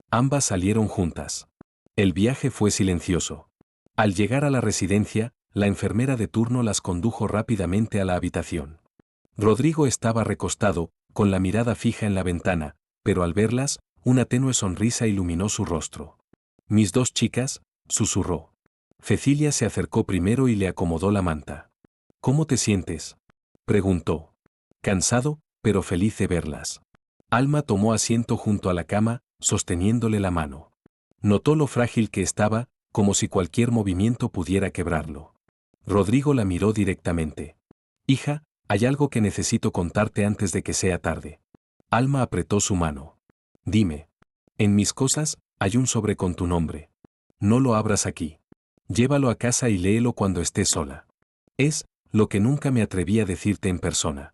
Speaker 1: Ambas salieron juntas. El viaje fue silencioso. Al llegar a la residencia, la enfermera de turno las condujo rápidamente a la habitación. Rodrigo estaba recostado, con la mirada fija en la ventana, pero al verlas, una tenue sonrisa iluminó su rostro. Mis dos chicas, susurró. Cecilia se acercó primero y le acomodó la manta. ¿Cómo te sientes?, preguntó. Cansado, pero feliz de verlas. Alma tomó asiento junto a la cama, sosteniéndole la mano. Notó lo frágil que estaba, como si cualquier movimiento pudiera quebrarlo. Rodrigo la miró directamente. Hija, hay algo que necesito contarte antes de que sea tarde. Alma apretó su mano. Dime. En mis cosas, hay un sobre con tu nombre. No lo abras aquí. Llévalo a casa y léelo cuando estés sola. Es lo que nunca me atreví a decirte en persona.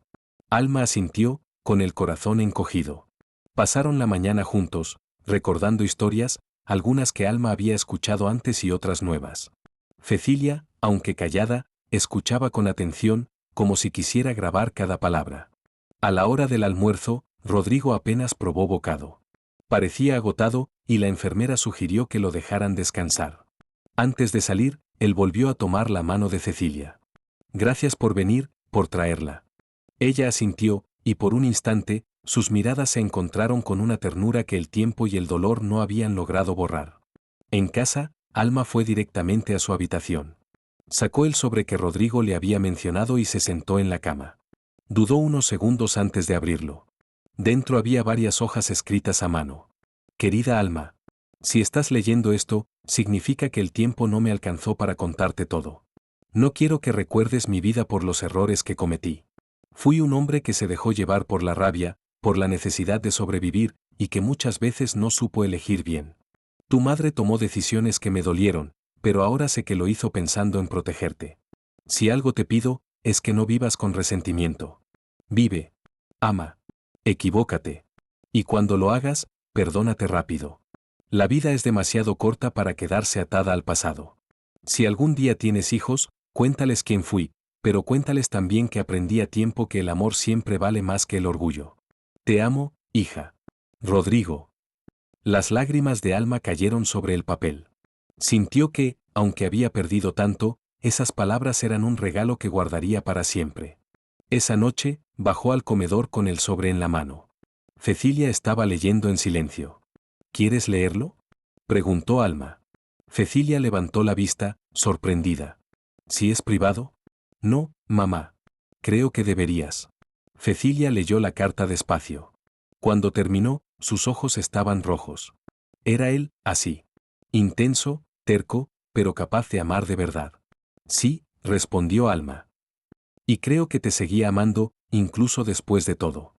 Speaker 1: Alma asintió, con el corazón encogido. Pasaron la mañana juntos, recordando historias, algunas que Alma había escuchado antes y otras nuevas. Cecilia, aunque callada, escuchaba con atención, como si quisiera grabar cada palabra. A la hora del almuerzo, Rodrigo apenas probó bocado. Parecía agotado, y la enfermera sugirió que lo dejaran descansar. Antes de salir, él volvió a tomar la mano de Cecilia. Gracias por venir, por traerla. Ella asintió, y por un instante, sus miradas se encontraron con una ternura que el tiempo y el dolor no habían logrado borrar. En casa, Alma fue directamente a su habitación. Sacó el sobre que Rodrigo le había mencionado y se sentó en la cama. Dudó unos segundos antes de abrirlo. Dentro había varias hojas escritas a mano. Querida Alma, si estás leyendo esto, significa que el tiempo no me alcanzó para contarte todo. No quiero que recuerdes mi vida por los errores que cometí. Fui un hombre que se dejó llevar por la rabia, por la necesidad de sobrevivir, y que muchas veces no supo elegir bien. Tu madre tomó decisiones que me dolieron, pero ahora sé que lo hizo pensando en protegerte. Si algo te pido, es que no vivas con resentimiento. Vive. Ama. Equivócate. Y cuando lo hagas, perdónate rápido. La vida es demasiado corta para quedarse atada al pasado. Si algún día tienes hijos, cuéntales quién fui, pero cuéntales también que aprendí a tiempo que el amor siempre vale más que el orgullo. Te amo, hija. Rodrigo. Las lágrimas de Alma cayeron sobre el papel. Sintió que, aunque había perdido tanto, esas palabras eran un regalo que guardaría para siempre. Esa noche, bajó al comedor con el sobre en la mano. Cecilia estaba leyendo en silencio. ¿Quieres leerlo?, preguntó Alma. Cecilia levantó la vista, sorprendida. ¿Si es privado? No, mamá. Creo que deberías. Cecilia leyó la carta despacio. Cuando terminó, sus ojos estaban rojos. Era él, así. Intenso, terco, pero capaz de amar de verdad. Sí, respondió Alma. Y creo que te seguía amando, incluso después de todo.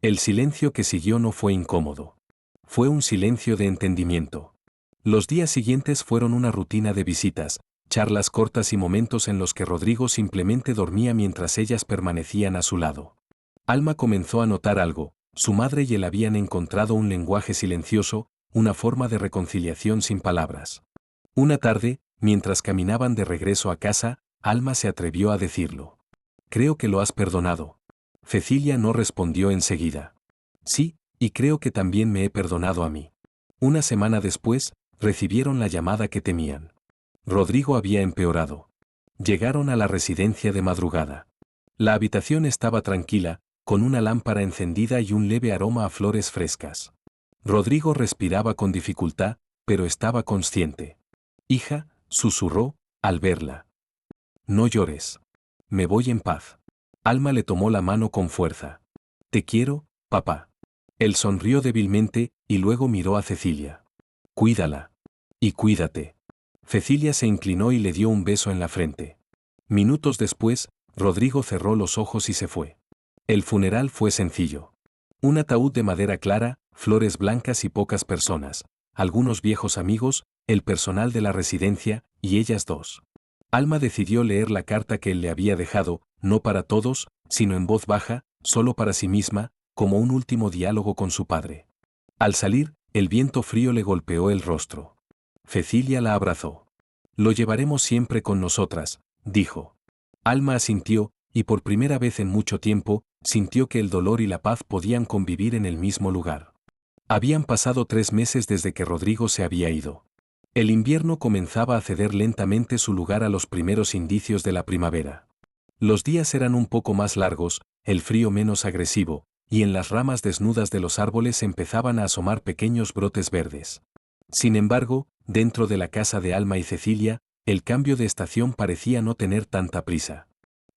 Speaker 1: El silencio que siguió no fue incómodo. Fue un silencio de entendimiento. Los días siguientes fueron una rutina de visitas, charlas cortas y momentos en los que Rodrigo simplemente dormía mientras ellas permanecían a su lado. Alma comenzó a notar algo: su madre y él habían encontrado un lenguaje silencioso, una forma de reconciliación sin palabras. Una tarde, mientras caminaban de regreso a casa, Alma se atrevió a decirlo. Creo que lo has perdonado. Cecilia no respondió enseguida. Sí, Y creo que también me he perdonado a mí. Una semana después, recibieron la llamada que temían. Rodrigo había empeorado. Llegaron a la residencia de madrugada. La habitación estaba tranquila, con una lámpara encendida y un leve aroma a flores frescas. Rodrigo respiraba con dificultad, pero estaba consciente. Hija, susurró, al verla. No llores. Me voy en paz. Alma le tomó la mano con fuerza. Te quiero, papá. Él sonrió débilmente y luego miró a Cecilia. Cuídala. Y cuídate. Cecilia se inclinó y le dio un beso en la frente. Minutos después, Rodrigo cerró los ojos y se fue. El funeral fue sencillo. Un ataúd de madera clara, flores blancas y pocas personas, algunos viejos amigos, el personal de la residencia y ellas dos. Alma decidió leer la carta que él le había dejado, no para todos, sino en voz baja, solo para sí misma, como un último diálogo con su padre. Al salir, el viento frío le golpeó el rostro. Cecilia la abrazó. Lo llevaremos siempre con nosotras, dijo. Alma asintió, y por primera vez en mucho tiempo, sintió que el dolor y la paz podían convivir en el mismo lugar. Habían pasado 3 meses desde que Rodrigo se había ido. El invierno comenzaba a ceder lentamente su lugar a los primeros indicios de la primavera. Los días eran un poco más largos, el frío menos agresivo, y en las ramas desnudas de los árboles empezaban a asomar pequeños brotes verdes. Sin embargo, dentro de la casa de Alma y Cecilia, el cambio de estación parecía no tener tanta prisa.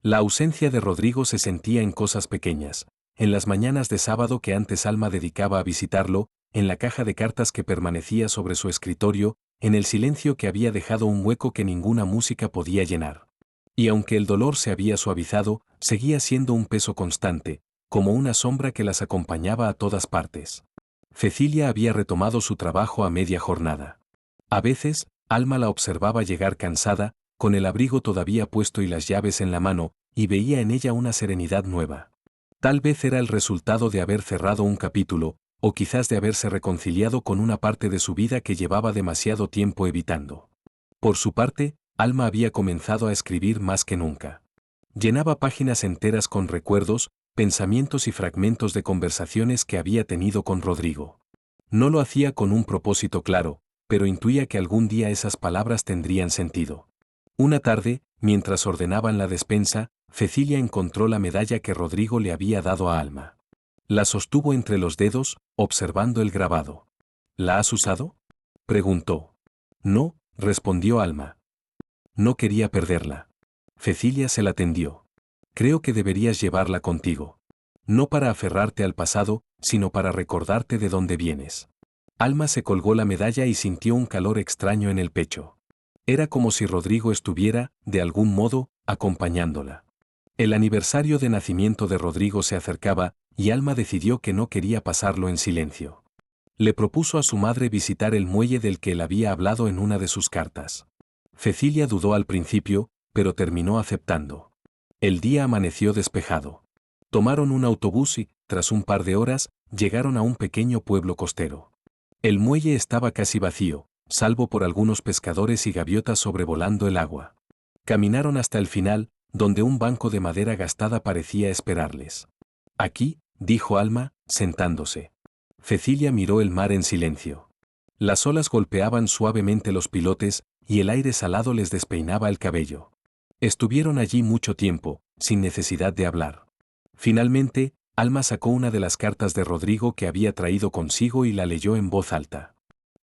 Speaker 1: La ausencia de Rodrigo se sentía en cosas pequeñas, en las mañanas de sábado que antes Alma dedicaba a visitarlo, en la caja de cartas que permanecía sobre su escritorio, en el silencio que había dejado un hueco que ninguna música podía llenar. Y aunque el dolor se había suavizado, seguía siendo un peso constante, como una sombra que las acompañaba a todas partes. Cecilia había retomado su trabajo a media jornada. A veces, Alma la observaba llegar cansada, con el abrigo todavía puesto y las llaves en la mano, y veía en ella una serenidad nueva. Tal vez era el resultado de haber cerrado un capítulo, o quizás de haberse reconciliado con una parte de su vida que llevaba demasiado tiempo evitando. Por su parte, Alma había comenzado a escribir más que nunca. Llenaba páginas enteras con recuerdos, pensamientos y fragmentos de conversaciones que había tenido con Rodrigo. No lo hacía con un propósito claro, pero intuía que algún día esas palabras tendrían sentido. Una tarde, mientras ordenaban la despensa, Cecilia encontró la medalla que Rodrigo le había dado a Alma. La sostuvo entre los dedos, observando el grabado. ¿La has usado?, preguntó. No, respondió Alma. No quería perderla. Cecilia se la tendió. Creo que deberías llevarla contigo. No para aferrarte al pasado, sino para recordarte de dónde vienes. Alma se colgó la medalla y sintió un calor extraño en el pecho. Era como si Rodrigo estuviera, de algún modo, acompañándola. El aniversario de nacimiento de Rodrigo se acercaba, y Alma decidió que no quería pasarlo en silencio. Le propuso a su madre visitar el muelle del que él había hablado en una de sus cartas. Cecilia dudó al principio, pero terminó aceptando. El día amaneció despejado. Tomaron un autobús y, tras un par de horas, llegaron a un pequeño pueblo costero. El muelle estaba casi vacío, salvo por algunos pescadores y gaviotas sobrevolando el agua. Caminaron hasta el final, donde un banco de madera gastada parecía esperarles. Aquí, dijo Alma, sentándose. Cecilia miró el mar en silencio. Las olas golpeaban suavemente los pilotes, y el aire salado les despeinaba el cabello. Estuvieron allí mucho tiempo, sin necesidad de hablar. Finalmente, Alma sacó una de las cartas de Rodrigo que había traído consigo y la leyó en voz alta.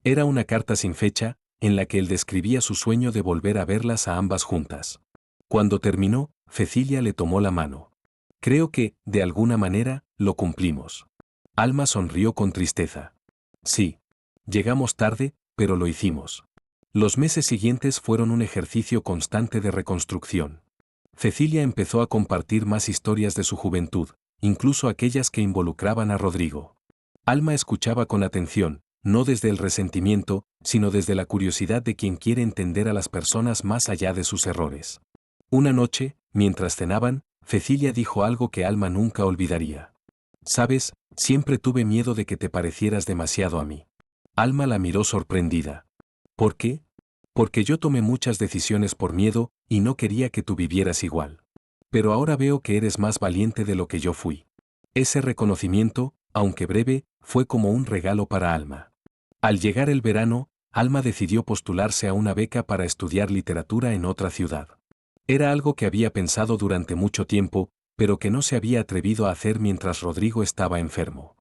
Speaker 1: Era una carta sin fecha, en la que él describía su sueño de volver a verlas a ambas juntas. Cuando terminó, Cecilia le tomó la mano. Creo que, de alguna manera, lo cumplimos. Alma sonrió con tristeza. Sí. Llegamos tarde, pero lo hicimos. Los meses siguientes fueron un ejercicio constante de reconstrucción. Cecilia empezó a compartir más historias de su juventud, incluso aquellas que involucraban a Rodrigo. Alma escuchaba con atención, no desde el resentimiento, sino desde la curiosidad de quien quiere entender a las personas más allá de sus errores. Una noche, mientras cenaban, Cecilia dijo algo que Alma nunca olvidaría. «Sabes, siempre tuve miedo de que te parecieras demasiado a mí». Alma la miró sorprendida. ¿Por qué? Porque yo tomé muchas decisiones por miedo, y no quería que tú vivieras igual. Pero ahora veo que eres más valiente de lo que yo fui. Ese reconocimiento, aunque breve, fue como un regalo para Alma. Al llegar el verano, Alma decidió postularse a una beca para estudiar literatura en otra ciudad. Era algo que había pensado durante mucho tiempo, pero que no se había atrevido a hacer mientras Rodrigo estaba enfermo.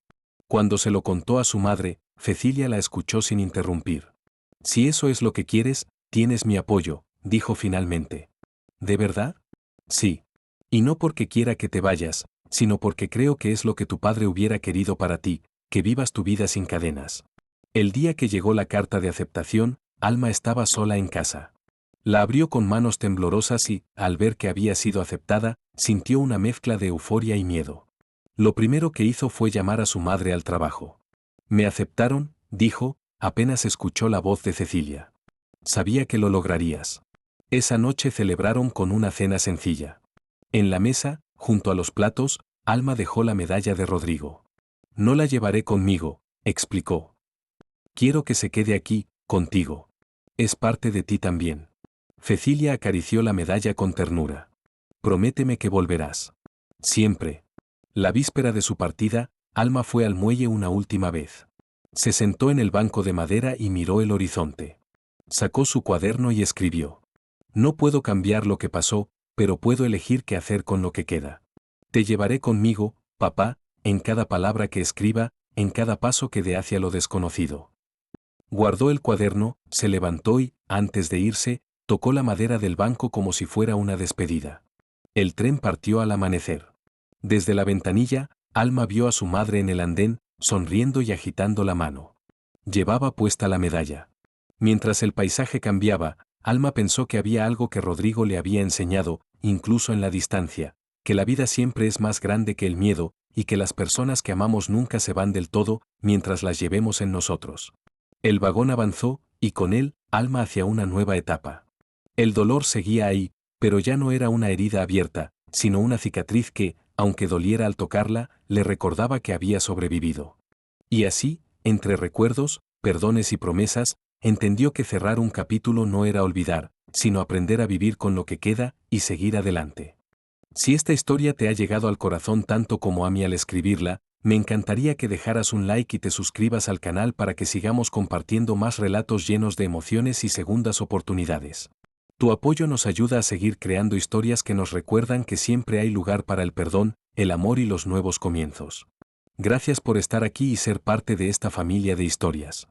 Speaker 1: Cuando se lo contó a su madre, Cecilia la escuchó sin interrumpir. Si eso es lo que quieres, tienes mi apoyo, dijo finalmente. ¿De verdad? Sí. Y no porque quiera que te vayas, sino porque creo que es lo que tu padre hubiera querido para ti, que vivas tu vida sin cadenas. El día que llegó la carta de aceptación, Alma estaba sola en casa. La abrió con manos temblorosas y, al ver que había sido aceptada, sintió una mezcla de euforia y miedo. Lo primero que hizo fue llamar a su madre al trabajo. Me aceptaron, dijo, apenas escuchó la voz de Cecilia. Sabía que lo lograrías. Esa noche celebraron con una cena sencilla. En la mesa, junto a los platos, Alma dejó la medalla de Rodrigo. No la llevaré conmigo, explicó. Quiero que se quede aquí, contigo. Es parte de ti también. Cecilia acarició la medalla con ternura. Prométeme que volverás. Siempre. La víspera de su partida, Alma fue al muelle una última vez. Se sentó en el banco de madera y miró el horizonte. Sacó su cuaderno y escribió. No puedo cambiar lo que pasó, pero puedo elegir qué hacer con lo que queda. Te llevaré conmigo, papá, en cada palabra que escriba, en cada paso que dé hacia lo desconocido. Guardó el cuaderno, se levantó y, antes de irse, tocó la madera del banco como si fuera una despedida. El tren partió al amanecer. Desde la ventanilla, Alma vio a su madre en el andén, sonriendo y agitando la mano. Llevaba puesta la medalla. Mientras el paisaje cambiaba, Alma pensó que había algo que Rodrigo le había enseñado, incluso en la distancia, que la vida siempre es más grande que el miedo, y que las personas que amamos nunca se van del todo, mientras las llevemos en nosotros. El vagón avanzó, y con él, Alma hacia una nueva etapa. El dolor seguía ahí, pero ya no era una herida abierta, sino una cicatriz que, aunque doliera al tocarla, le recordaba que había sobrevivido. Y así, entre recuerdos, perdones y promesas, entendió que cerrar un capítulo no era olvidar, sino aprender a vivir con lo que queda y seguir adelante. Si esta historia te ha llegado al corazón tanto como a mí al escribirla, me encantaría que dejaras un like y te suscribas al canal para que sigamos compartiendo más relatos llenos de emociones y segundas oportunidades. Tu apoyo nos ayuda a seguir creando historias que nos recuerdan que siempre hay lugar para el perdón, el amor y los nuevos comienzos. Gracias por estar aquí y ser parte de esta familia de historias.